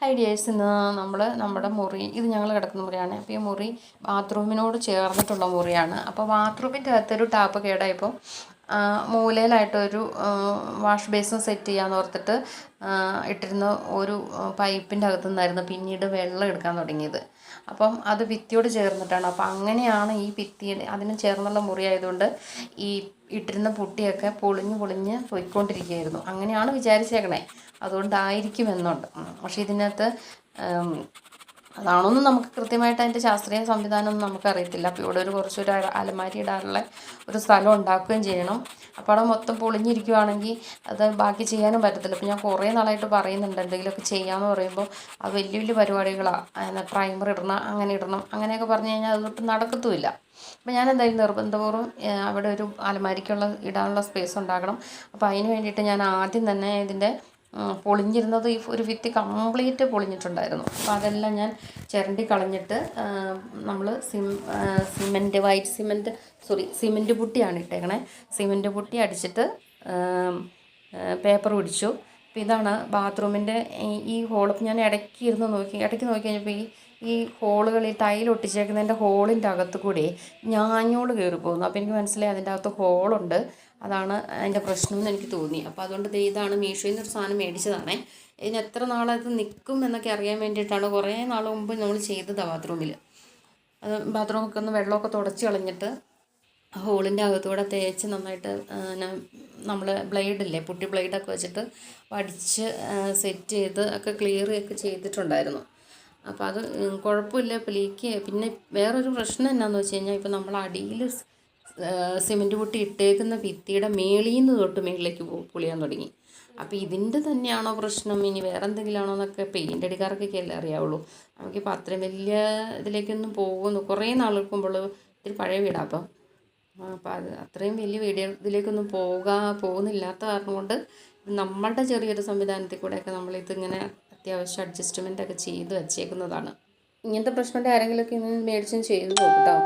ഐഡിയേഴ്സ് ഇന്ന് നമ്മുടെ മുറി ഇത് ഞങ്ങൾ കിടക്കുന്ന മുറിയാണ്. അപ്പോൾ ഈ മുറി ബാത്റൂമിനോട് ചേർന്നിട്ടുള്ള മുറിയാണ്. അപ്പോൾ ബാത്റൂമിൻ്റെ അകത്തൊരു ടാപ്പ് കേടായപ്പോൾ മൂലയിലായിട്ടൊരു വാഷ് ബേസിൻ സെറ്റ് ചെയ്യാമെന്ന് ഓർത്തിട്ട് ഇട്ടിരുന്ന ഒരു പൈപ്പിൻ്റെ അകത്തു നിന്നായിരുന്നു പിന്നീട് വെള്ളം എടുക്കാൻ തുടങ്ങിയത്. അപ്പം അത് ഭിത്തിയോട് ചേർന്നിട്ടാണ്. അപ്പം അങ്ങനെയാണ് ഈ ഭിത്തിയുടെ അതിന് ചേർന്നുള്ള മുറി ആയതുകൊണ്ട് ഈ ഇട്ടിരുന്ന പുട്ടിയൊക്കെ പൊളിഞ്ഞ് പോയിക്കൊണ്ടിരിക്കുകയായിരുന്നു. അങ്ങനെയാണ് വിചാരിച്ചേക്കണേ, അതുകൊണ്ടായിരിക്കുമെന്നുണ്ട്. പക്ഷേ ഇതിനകത്ത് അതാണോന്നും നമുക്ക് കൃത്യമായിട്ട് അതിൻ്റെ ശാസ്ത്രീയ സംവിധാനമൊന്നും നമുക്കറിയത്തില്ല. അപ്പോൾ ഇവിടെ കുറച്ചൊരു അലമാരി ഇടാനുള്ള ഒരു സ്ഥലം ഉണ്ടാക്കുകയും ചെയ്യണം. അപ്പോൾ അവിടെ മൊത്തം പൊളിഞ്ഞിരിക്കുകയാണെങ്കിൽ അത് ബാക്കി ചെയ്യാനും പറ്റത്തില്ല. അപ്പോൾ ഞാൻ കുറേ നാളായിട്ട് പറയുന്നുണ്ട് എന്തെങ്കിലുമൊക്കെ ചെയ്യാമെന്ന് പറയുമ്പോൾ അത് വലിയ വലിയ പരിപാടികളാണ്. പ്രൈമർ ഇടണം, അങ്ങനെ ഇടണം, അങ്ങനെയൊക്കെ പറഞ്ഞു കഴിഞ്ഞാൽ അതൊട്ടും നടക്കത്തുമില്ല. അപ്പോൾ ഞാൻ എന്തായാലും നിർബന്ധപൂർവ്വം അവിടെ ഒരു അലമാരിക്കുള്ള ഇടാനുള്ള സ്പേസ് ഉണ്ടാക്കണം. അപ്പോൾ അതിന് വേണ്ടിയിട്ട് ഞാൻ ആദ്യം തന്നെ ഇതിൻ്റെ പൊളിഞ്ഞിരുന്നത് ഈ ഒരു ഭിത്തി കംപ്ലീറ്റ് പൊളിഞ്ഞിട്ടുണ്ടായിരുന്നു. അപ്പോൾ അതെല്ലാം ഞാൻ ചിരണ്ടി കളഞ്ഞിട്ട് നമ്മൾ സിമെൻറ്റ് പുട്ടിയാണ് ഇട്ടേക്കണേ. സിമെൻറ്റ് പുട്ടി അടിച്ചിട്ട് പേപ്പർ പിടിച്ചു. അപ്പോൾ ഇതാണ് ബാത്റൂമിൻ്റെ ഈ ഹോൾ. ഞാൻ ഇടയ്ക്ക് നോക്കി കഴിഞ്ഞപ്പോൾ ഈ ഹോളുകളിൽ ടൈലൊട്ടിച്ചേക്കുന്നതിൻ്റെ ഹോളിൻ്റെ അകത്ത് കൂടി ഞാഞ്ഞോട് കയറി പോകുന്നു. അപ്പോൾ എനിക്ക് മനസ്സിലായി അതിൻ്റെ അകത്ത് ഹോളുണ്ട്, അതാണ് അതിൻ്റെ പ്രശ്നമെന്ന് എനിക്ക് തോന്നി. അപ്പോൾ അതുകൊണ്ട് ഇതാണ് മീഷോയിൽ നിന്നൊരു സാധനം മേടിച്ചതാണേ. ഇതിന് എത്ര നാളത് നിൽക്കും എന്നൊക്കെ അറിയാൻ വേണ്ടിയിട്ടാണ് കുറേ നാൾ മുമ്പ് നമ്മൾ ചെയ്തതാണ് ബാത്റൂമിൽ. ബാത്റൂമൊക്കെ ഒന്ന് വെള്ളമൊക്കെ തുടച്ച് കളഞ്ഞിട്ട് ഹോളിൻ്റെ അകത്തൂടെ തേച്ച് നന്നായിട്ട് നമ്മൾ ബ്ലേഡില്ലേ, പുട്ടി ബ്ലേഡൊക്കെ വെച്ചിട്ട് വടിച്ച് സെറ്റ് ചെയ്ത് ഒക്കെ ക്ലിയർ ഒക്കെ ചെയ്തിട്ടുണ്ടായിരുന്നു. അപ്പോൾ അത് കുഴപ്പമില്ല. ഇപ്പോൾ പിന്നെ വേറൊരു പ്രശ്നം എന്നാന്ന് വെച്ച് കഴിഞ്ഞാൽ ഇപ്പോൾ നമ്മൾ അടിയിൽ സിമെൻറ്റ് പുട്ടി ഇട്ടേക്കുന്ന ഭിത്തിയുടെ മേളിലേക്ക് പൊളിയാൻ തുടങ്ങി. അപ്പോൾ ഇതിൻ്റെ തന്നെയാണോ പ്രശ്നം, ഇനി വേറെ എന്തെങ്കിലും ആണോ എന്നൊക്കെ പെയിൻ്റ് അടിക്കാർക്കൊക്കെ അല്ലേ അറിയാവുള്ളൂ. നമുക്കിപ്പോൾ അത്രയും വലിയ ഇതിലേക്കൊന്നും കുറേ നാളുകൾക്ക് മുമ്പുള്ള ഇത്തിരി പഴയ വീടാണ്. അപ്പോൾ അത് അത്രയും വലിയ ഇതിലേക്കൊന്നും പോകുന്നില്ലാത്ത കാരണം കൊണ്ട് നമ്മളുടെ ചെറിയൊരു സംവിധാനത്തിൽ കൂടെയൊക്കെ നമ്മളിതിങ്ങനെ അത്യാവശ്യം അഡ്ജസ്റ്റ്മെൻ്റൊക്കെ ചെയ്ത് വെച്ചേക്കുന്നതാണ്. ഇങ്ങനത്തെ പ്രശ്നത്തെ ആരെങ്കിലുമൊക്കെ ഇന്ന് മേടിച്ചും ചെയ്ത് നോക്കട്ടോ.